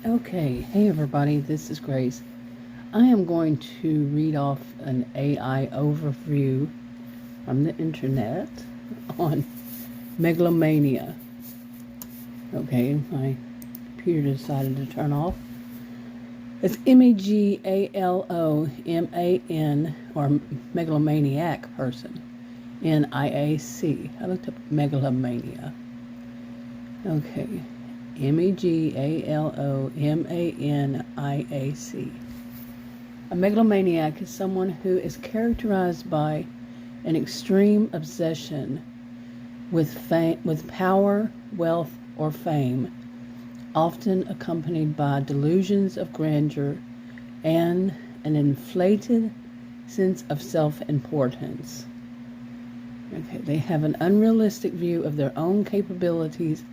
Okay, hey everybody, this is Grace. I am going to read off an AI overview from the internet on megalomania. Okay, my computer decided to turn off. It's Megalomaniac, or megalomaniac person, NIAC. I looked up megalomania. Okay, Megalomaniac. A megalomaniac is someone who is characterized by an extreme obsession with power, wealth, or fame, often accompanied by delusions of grandeur and an inflated sense of self-importance. Okay, they have an unrealistic view of their own capabilities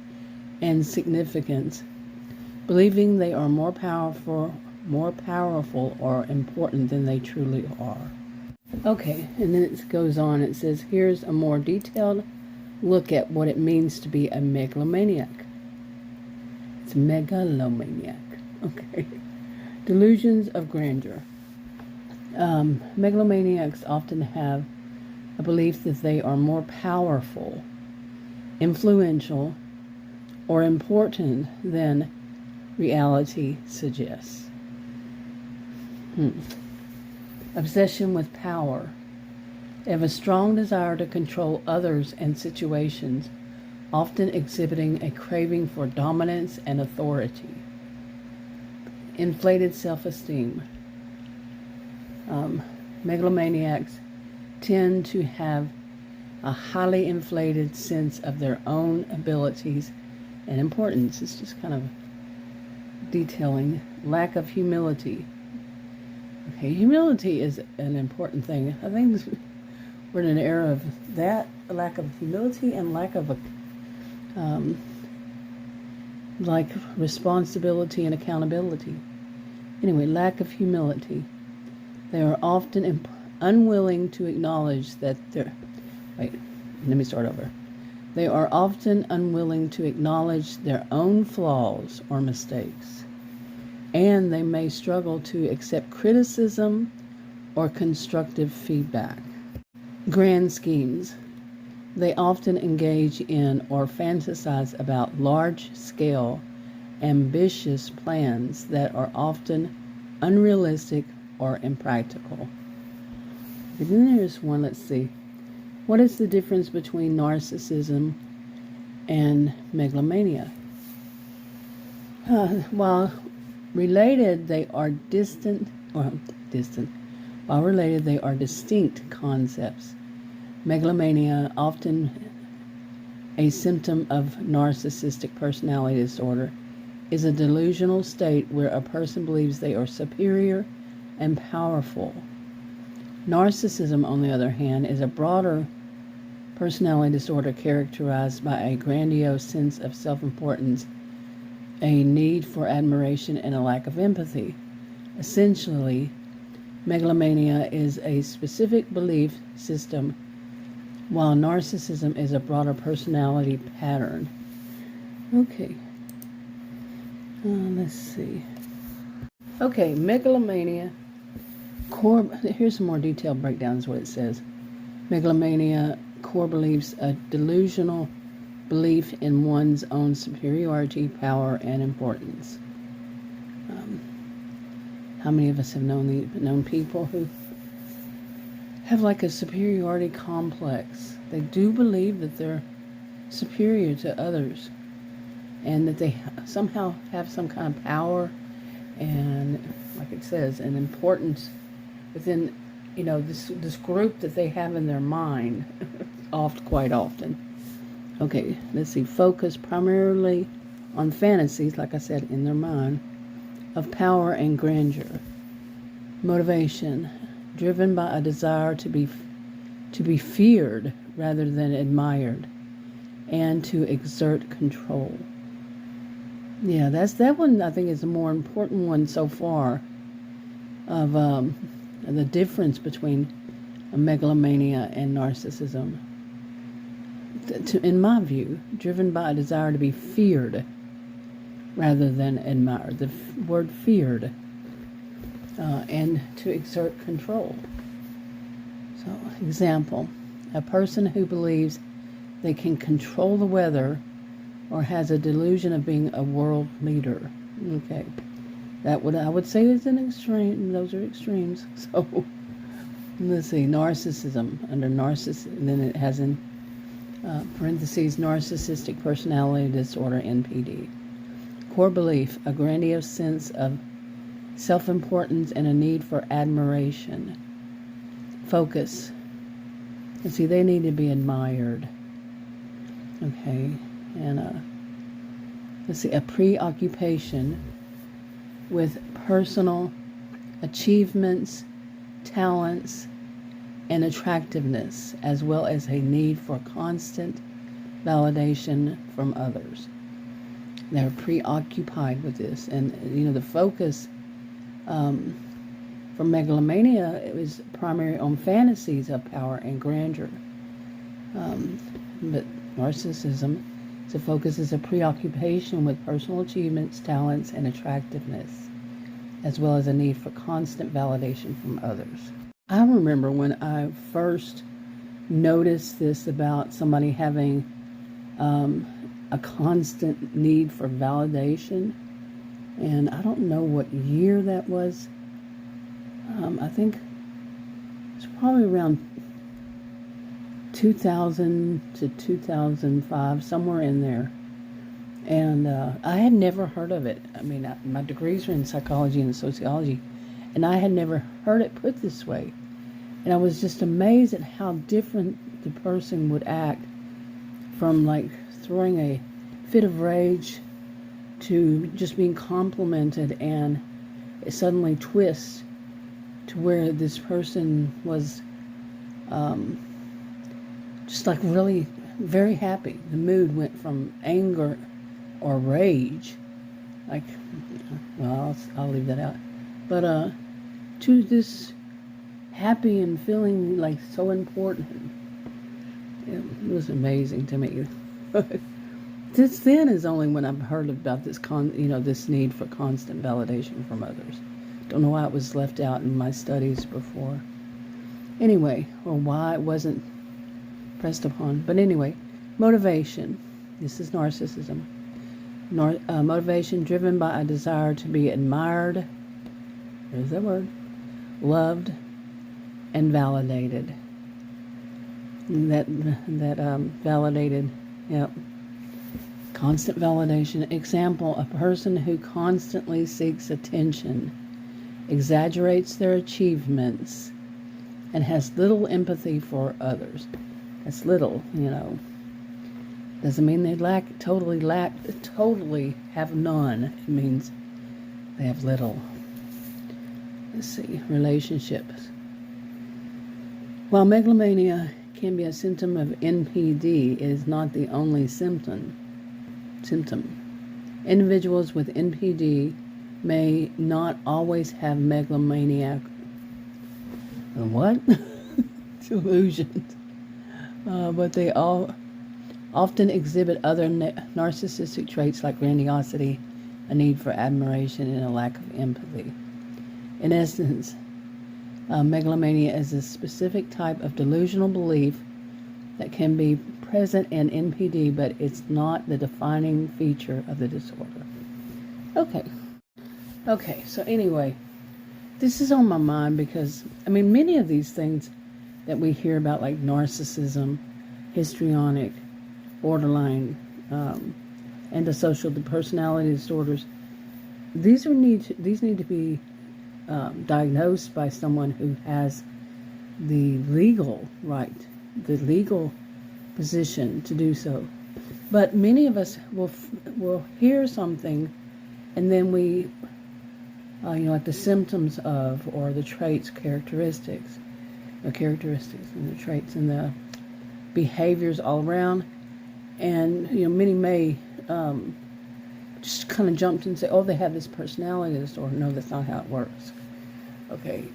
and significance, believing they are more powerful or important than they truly are. Okay, and then it goes on. It says, here's a more detailed look at what it means to be a megalomaniac. It's megalomaniac. Okay. Delusions of grandeur. Megalomaniacs often have a belief that they are more powerful, influential, or important than reality suggests. Obsession with power. They have a strong desire to control others and situations, often exhibiting a craving for dominance and authority. Inflated self-esteem. Megalomaniacs tend to have a highly inflated sense of their own abilities and importance. It's just kind of detailing. Lack of humility. Okay, humility is an important thing. I think we're in an era of that, a lack of humility and lack of like responsibility and accountability. Anyway, lack of humility. They are often unwilling to acknowledge that they're... Wait, let me start over. They are often unwilling to acknowledge their own flaws or mistakes, and they may struggle to accept criticism or constructive feedback. Grand schemes. They often engage in or fantasize about large-scale, ambitious plans that are often unrealistic or impractical. And then there's one, let's see. What is the difference between narcissism and megalomania? While related, they are distinct concepts. Megalomania, often a symptom of narcissistic personality disorder, is a delusional state where a person believes they are superior and powerful. Narcissism, on the other hand, is a broader personality disorder characterized by a grandiose sense of self-importance, a need for admiration, and a lack of empathy. Essentially, megalomania is a specific belief system, while narcissism is a broader personality pattern. Okay. Let's see. Okay, megalomania. Here's some more detailed breakdowns of what it says. Megalomania core beliefs a delusional belief in one's own superiority, power, and importance. How many of us have known people who have like a superiority complex? They do believe that they're superior to others and that they somehow have some kind of power and, like it says, an importance within, this group that they have in their mind quite often. Okay, let's see. Focus primarily on fantasies, like I said, in their mind, of power and grandeur. Motivation, driven by a desire to be feared rather than admired, and to exert control. Yeah, that one I think is the more important one so far of the difference between a megalomania and narcissism. In my view, driven by a desire to be feared rather than admired. The word feared, and to exert control. So, example, a person who believes they can control the weather or has a delusion of being a world leader. Okay, that I would say is an extreme. Those are extremes. So let's see, narcissism. Under narcissism, and then it has in parentheses narcissistic personality disorder (NPD). Core belief: a grandiose sense of self-importance and a need for admiration. Focus. And see, they need to be admired. Okay, and let's see, a preoccupation with personal achievements, talents, and attractiveness, as well as a need for constant validation from others. They're preoccupied with this. And, the focus for megalomania, it was primary on fantasies of power and grandeur. But narcissism, the focus is a preoccupation with personal achievements, talents, and attractiveness, as well as a need for constant validation from others. I remember when I first noticed this about somebody having a constant need for validation, and I don't know what year that was. I think it's probably around 2000 to 2005, somewhere in there. And I had never heard of it. I mean, my degrees are in psychology and sociology, and I had never heard it put this way. And I was just amazed at how different the person would act, from like throwing a fit of rage to just being complimented, and it suddenly twists to where this person was just like really very happy. The mood went from anger or rage, like, well, I'll leave that out, but to this happy and feeling like so important. It was amazing to me. This then is only when I've heard about this this need for constant validation from others. Don't know why it was left out in my studies before. Anyway, or why it wasn't pressed upon. But anyway, motivation. This is narcissism. Motivation driven by a desire to be admired, there's that word, loved, and validated. That validated, yep. Constant validation. Example, a person who constantly seeks attention, exaggerates their achievements, and has little empathy for others. That's little, Doesn't mean they totally have none. It means they have little. Let's see, relationships. While megalomania can be a symptom of NPD, it is not the only symptom. Individuals with NPD may not always have megalomaniac delusions, but they all often exhibit other narcissistic traits like grandiosity, a need for admiration, and a lack of empathy. In essence, megalomania is a specific type of delusional belief that can be present in NPD, but it's not the defining feature of the disorder. Okay, so anyway, this is on my mind because, many of these things that we hear about, like narcissism, histrionic, borderline, antisocial personality disorders, these need to be diagnosed by someone who has the legal right, the legal position to do so. But many of us will hear something, and then we, like the symptoms of, or the traits, characteristics, and the traits and the behaviors all around, and many may just kind of jump and say, oh, they have this personality disorder. No, that's not how it works. Okay,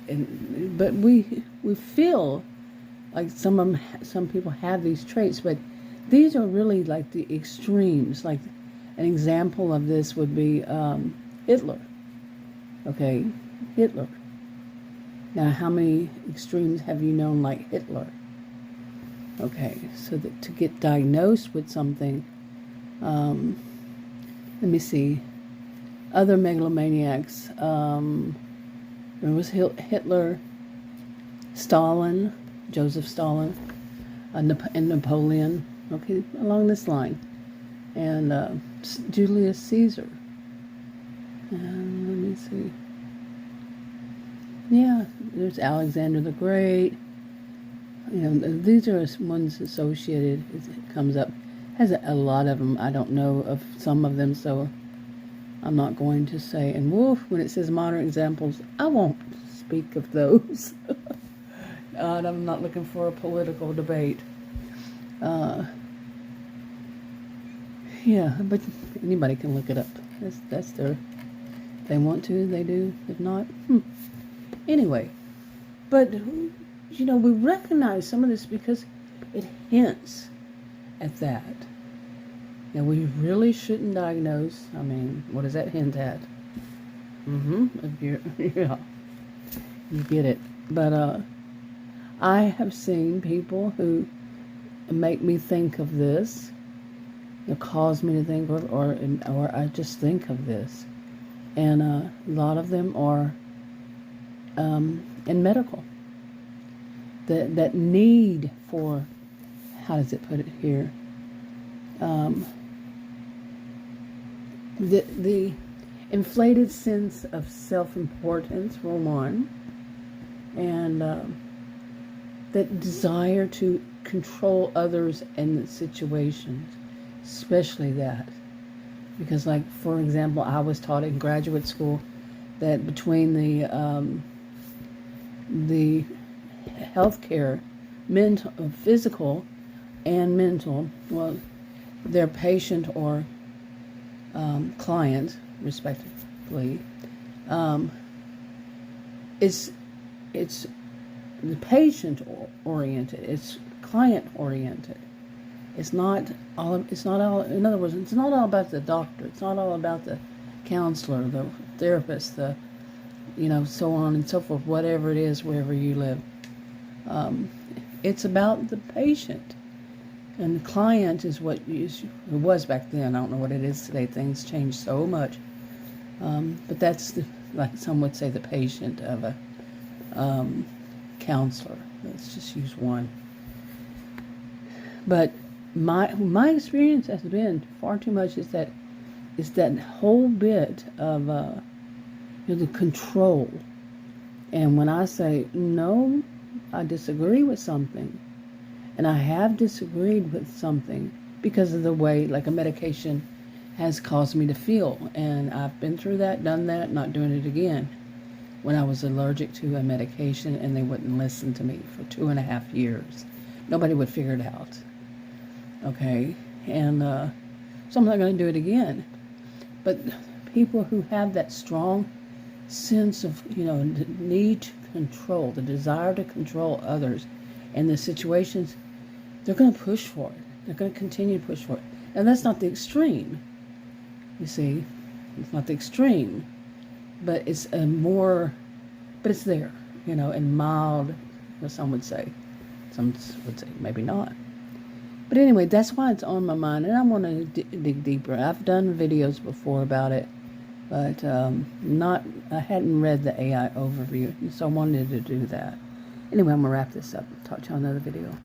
but we feel like some people have these traits, but these are really like the extremes. Like An example of this would be Hitler. Okay, Hitler. Now, how many extremes have you known like Hitler? Okay, so that to get diagnosed with something, let me see, other megalomaniacs, there was Hitler, Stalin, Joseph Stalin, and Napoleon, okay, along this line, and Julius Caesar. And let me see. Yeah, there's Alexander the Great. You know, these are ones associated. It comes up. Has a lot of them. I don't know of some of them, so I'm not going to say. And woof, when it says modern examples, I won't speak of those. And I'm not looking for a political debate. Yeah, but anybody can look it up. That's their. If they want to, they do. If not, Anyway, but you know, we recognize some of this because it hints at that. Now, we really shouldn't diagnose. I mean, what does that hint at? If you're, yeah, you get it. But I have seen people who make me think of this, cause me to think, or I just think of this, and a lot of them are in medical. That need for, how does it put it here? The inflated sense of self-importance, for one, and that desire to control others and the situations, especially that. Because, like, for example, I was taught in graduate school that between the healthcare, mental, physical, and mental, well, their patient or client, respectively, it's the patient oriented. It's client oriented. It's not all. In other words, it's not all about the doctor. It's not all about the counselor, the therapist, the so on and so forth. Whatever it is, wherever you live, it's about the patient. And the client is what it was back then. I don't know what it is today. Things change so much. But that's like some would say, the patient of a counselor. Let's just use one. But my experience has been far too much is that whole bit of the control. And when I say no, I disagree with something. And I have disagreed with something because of the way, like, a medication has caused me to feel. And I've been through that, done that, not doing it again. When I was allergic to a medication and they wouldn't listen to me for 2.5 years. Nobody would figure it out. Okay? And so I'm not going to do it again. But people who have that strong sense of, the need to control, the desire to control others, and the situations, they're going to push for it. They're going to continue to push for it. And that's not the extreme. You see, it's not the extreme, but it's but it's there, and mild, some would say. Some would say maybe not. But anyway, that's why it's on my mind, and I want to dig deeper. I've done videos before about it, but I hadn't read the AI overview, so I wanted to do that. Anyway, I'm going to wrap this up. Talk to you on another video.